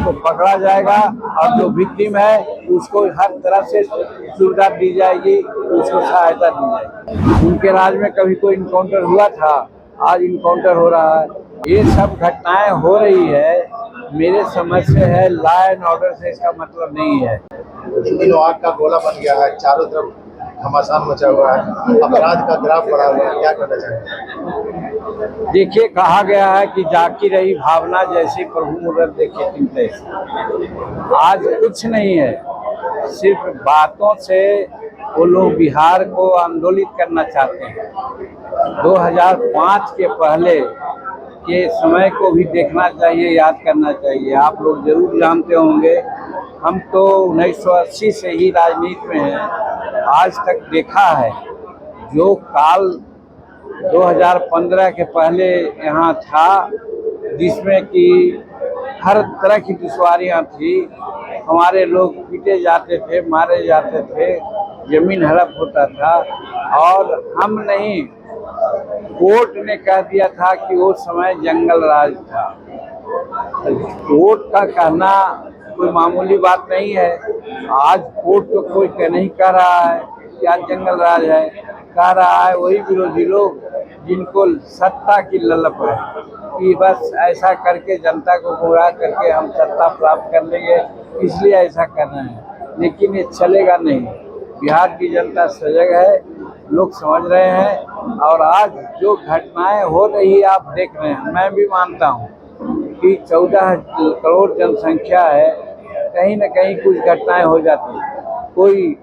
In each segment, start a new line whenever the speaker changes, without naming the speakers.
उसको पकड़ा जाएगा और जो विक्टिम है उसको हर तरह से सुविधा दी जाएगी, उसको सहायता दी जाएगी। उनके राज में कभी कोई इनकाउंटर हुआ था, आज इनकाउंटर हो रहा है। ये सब घटनाएं हो रही है, मेरे समझ से है, लॉ एंड ऑर्डर से इसका मतलब नहीं है।
इन दिनों आग का गोला बन गया है, चारों तरफ घमासान मचा हुआ है, अपराध का ग्राफ बढ़ा हुआ है, क्या कहना चाहेंगे?
देखिए, कहा गया है कि जाकी रही भावना, जैसी प्रभु मुरर देखे तिन तैसी। आज कुछ नहीं है, सिर्फ बातों से वो लोग बिहार को आंदोलित करना चाहते हैं। 2005 के पहले के समय को भी देखना चाहिए, याद करना चाहिए। आप लोग जरूर जानते होंगे, हम तो 1980 से ही राजनीति में हैं। आज तक देखा है जो काल 2015 के पहले यहाँ था, जिसमें कि हर तरह की दुश्वारियाँ थी। हमारे लोग पीटे जाते थे, मारे जाते थे, जमीन हड़प होता था, और हम नहीं, कोर्ट ने कह दिया था कि वो समय जंगल राज था। कोर्ट का कहना कोई मामूली बात नहीं है। आज कोर्ट तो कोई नहीं कह रहा है कि आज जंगल राज है, कह रहा है वही विरोधी लोग जिनको सत्ता की ललक है कि बस ऐसा करके जनता को गुमराह करके हम सत्ता प्राप्त कर लेंगे, इसलिए ऐसा कर रहे हैं। लेकिन ये चलेगा नहीं। बिहार की जनता सजग है, लोग समझ रहे हैं, और आज जो घटनाएं हो रही है आप देख रहे हैं। मैं भी मानता हूं कि 14 करोड़ जनसंख्या है, कहीं न कहीं कुछ घटनाएं हो जाती हैं। कोई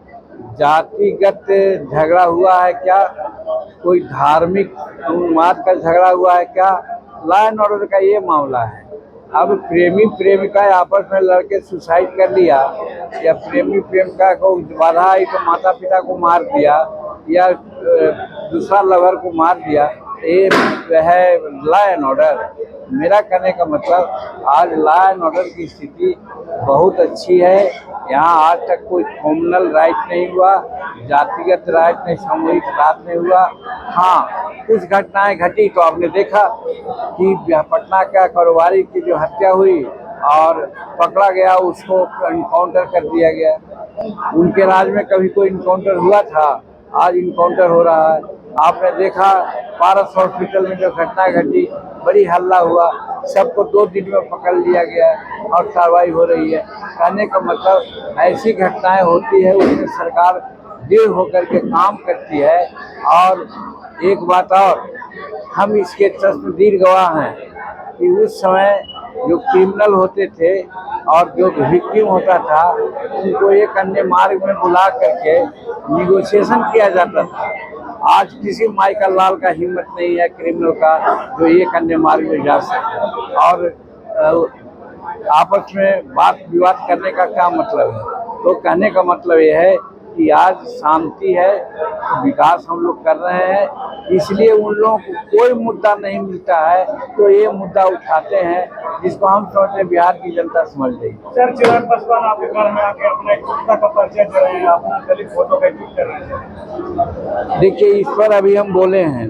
जातिगत झगड़ा हुआ है क्या, कोई धार्मिक उन्माद का झगड़ा हुआ है क्या? लॉ एंड ऑर्डर का ये मामला है। अब प्रेमी प्रेमिका आपस में लड़के सुसाइड कर लिया, या प्रेमी प्रेमिका को बाधा आई तो माता पिता को मार दिया, या दूसरा लवर को मार दिया, ये है लॉ एंड ऑर्डर? मेरा कहने का मतलब, आज लॉ एंड ऑर्डर की स्थिति बहुत अच्छी है। यहाँ आज तक कोई कम्युनल राइट नहीं हुआ, जातिगत राइट नहीं, सामूहिक राइट नहीं हुआ। हाँ, कुछ घटनाएं घटी तो आपने देखा कि पटना का कारोबारी की जो हत्या हुई और पकड़ा गया, उसको इनकाउंटर कर दिया गया। उनके राज में कभी कोई इनकाउंटर हुआ था, आज इनकाउंटर हो रहा है। आपने देखा पारस हॉस्पिटल में जो घटना घटी, बड़ी हल्ला हुआ, सबको 2 दिन में पकड़ लिया गया और कार्रवाई हो रही है। कहने का मतलब, ऐसी घटनाएं होती है, उसमें सरकार दृढ़ होकर के काम करती है। और एक बात और, हम इसके तस्दीर गवाह हैं कि उस समय जो क्रिमिनल होते थे और जो विक्टिम होता था, उनको एक अन्य मार्ग में बुला करके निगोशिएशन किया जाता था। आज किसी माइकल लाल का हिम्मत नहीं है क्रिमिनल का, जो एक अन्य मार्ग में जा सके। और आपस में बात विवाद करने का क्या मतलब है? तो कहने का मतलब ये है कि आज शांति है, विकास हम लोग कर रहे हैं, इसलिए उन लोगों को कोई मुद्दा नहीं मिलता है तो ये मुद्दा उठाते हैं, जिसको हम समझते बिहार की जनता समझ रही है।
सर, चिराग पासवान आपके घर में आके अपने एकता का परिचय दे रहे हैं, अपना दलित फोटो का एडिट कर रहे हैं।
देखिए, इस पर अभी हम बोले हैं,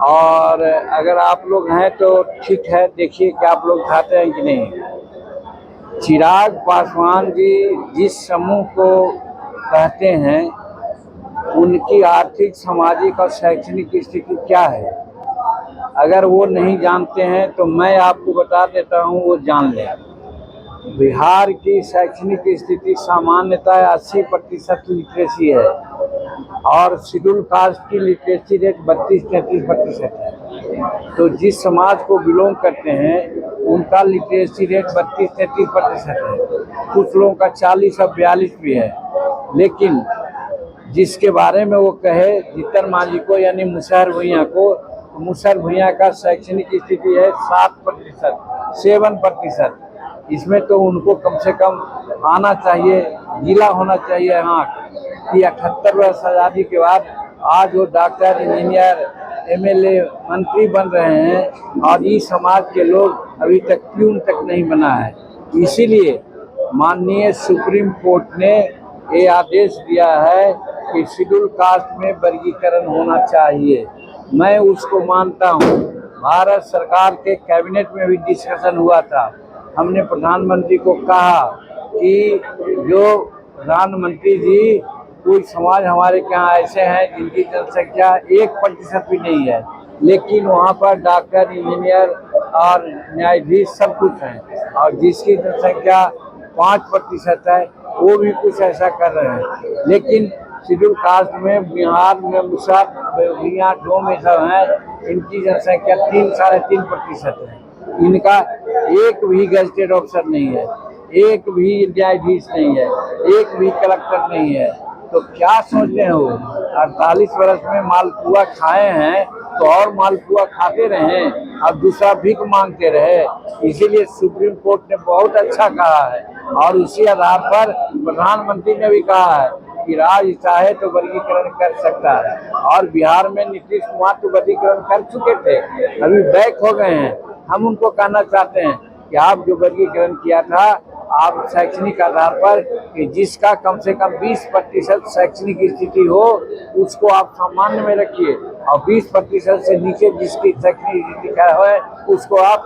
और अगर आप लोग हैं तो ठीक है, देखिए कि आप लोग खाते हैं कि नहीं। चिराग पासवान जी जिस समूह को कहते हैं, उनकी आर्थिक, सामाजिक और शैक्षणिक स्थिति क्या है, अगर वो नहीं जानते हैं तो मैं आपको बता देता हूँ, वो जान लें। बिहार की शैक्षणिक स्थिति सामान्यतः 80% लिटरेसी है, और शेड्यूल कास्ट की लिटरेसी रेट 32-33% है। तो जिस समाज को बिलोंग करते हैं, उनका लिटरेसी रेट 32-33% है। कुछ लोगों का 40 और 42 भी है। लेकिन जिसके बारे में वो कहे, जीतन मांझी को यानी मुसहर भुइयां को, मुसहर भुइयां का शैक्षणिक स्थिति है 7%। इसमें तो उनको कम से कम आना चाहिए, जिला होना चाहिए। हाँ, कि 78 वर्ष आज़ादी के बाद आज वो डॉक्टर, इंजीनियर, MLA, मंत्री बन रहे हैं, और इस समाज के लोग अभी तक प्यून तक नहीं बना है। इसीलिए माननीय सुप्रीम कोर्ट ने ये आदेश दिया है कि शेड्यूल कास्ट में वर्गीकरण होना चाहिए। मैं उसको मानता हूँ। भारत सरकार के कैबिनेट में भी डिस्कशन हुआ था, हमने प्रधानमंत्री को कहा कि जो प्रधानमंत्री जी, कोई समाज हमारे यहाँ ऐसे हैं जिनकी जनसंख्या 1% भी नहीं है, लेकिन वहाँ पर डॉक्टर, इंजीनियर और न्यायाधीश सब कुछ हैं, और जिसकी जनसंख्या 5% है वो भी कुछ ऐसा कर रहे हैं। लेकिन शेड्यूल कास्ट में बिहार में मुसहर भैया डोम में सब हैं, इनकी जनसंख्या 3-3.5% है। इनका एक भी गजटेड ऑफिसर नहीं है, एक भी न्यायाधीश नहीं है, एक भी कलेक्टर नहीं है। तो क्या सोचते हैं वो? 48 वर्ष में मालपुआ खाए हैं तो और मालपुआ खाते रहे, अब दूसरा भीख मांगते रहे। इसीलिए सुप्रीम कोर्ट ने बहुत अच्छा कहा है, और उसी आधार पर प्रधानमंत्री ने भी कहा है कि राज्य चाहे तो वर्गीकरण कर सकता है, और बिहार में नीतीश कुमार तो वर्गीकरण कर चुके थे, अभी बैक हो गए हैं। हम उनको कहना चाहते हैं कि आप जो वर्गीकरण किया था, आप शैक्षणिक आधार पर कि जिसका कम से कम 20% शैक्षणिक स्थिति हो उसको आप सामान्य में रखिए, और 20% से नीचे जिसकी शैक्षणिक स्थिति है उसको आप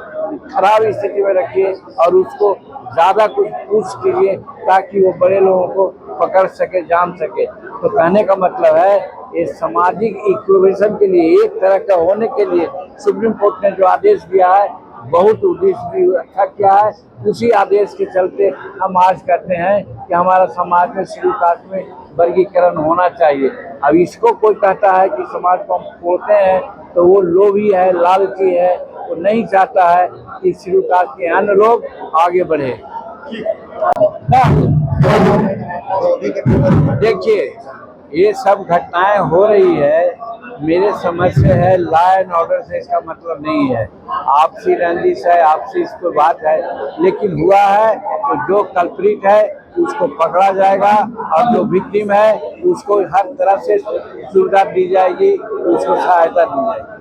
खराब स्थिति में रखिए, और उसको ज़्यादा कुछ पूछ कीजिए ताकि वो बड़े लोगों को पकड़ सके, जान सके। तो कहने का मतलब है ये सामाजिक इक्विवेशन के लिए, एक तरह का होने के लिए सुप्रीम कोर्ट ने जो आदेश दिया है बहुत उद्देश्य भी अच्छा किया है। उसी आदेश के चलते हम आज कहते हैं कि हमारा समाज में शेड्यूल कास्ट में वर्गीकरण होना चाहिए। अब इसको कोई कहता है कि समाज को हम तोड़ते हैं तो वो लोभी है, लालची है, वो नहीं चाहता है कि शेड्यूल कास्ट के अन्य लोग आगे बढ़े। देखिए, ये सब घटनाएं हो रही है, मेरे समझ से है, लॉ एंड ऑर्डर से इसका मतलब नहीं है, आपसी रंजिश है, आपसी इस पर बात है। लेकिन हुआ है तो जो कल्प्रिट है उसको पकड़ा जाएगा, और जो विक्टिम है उसको हर तरह से सुविधा दी जाएगी, उसको सहायता दी जाएगी।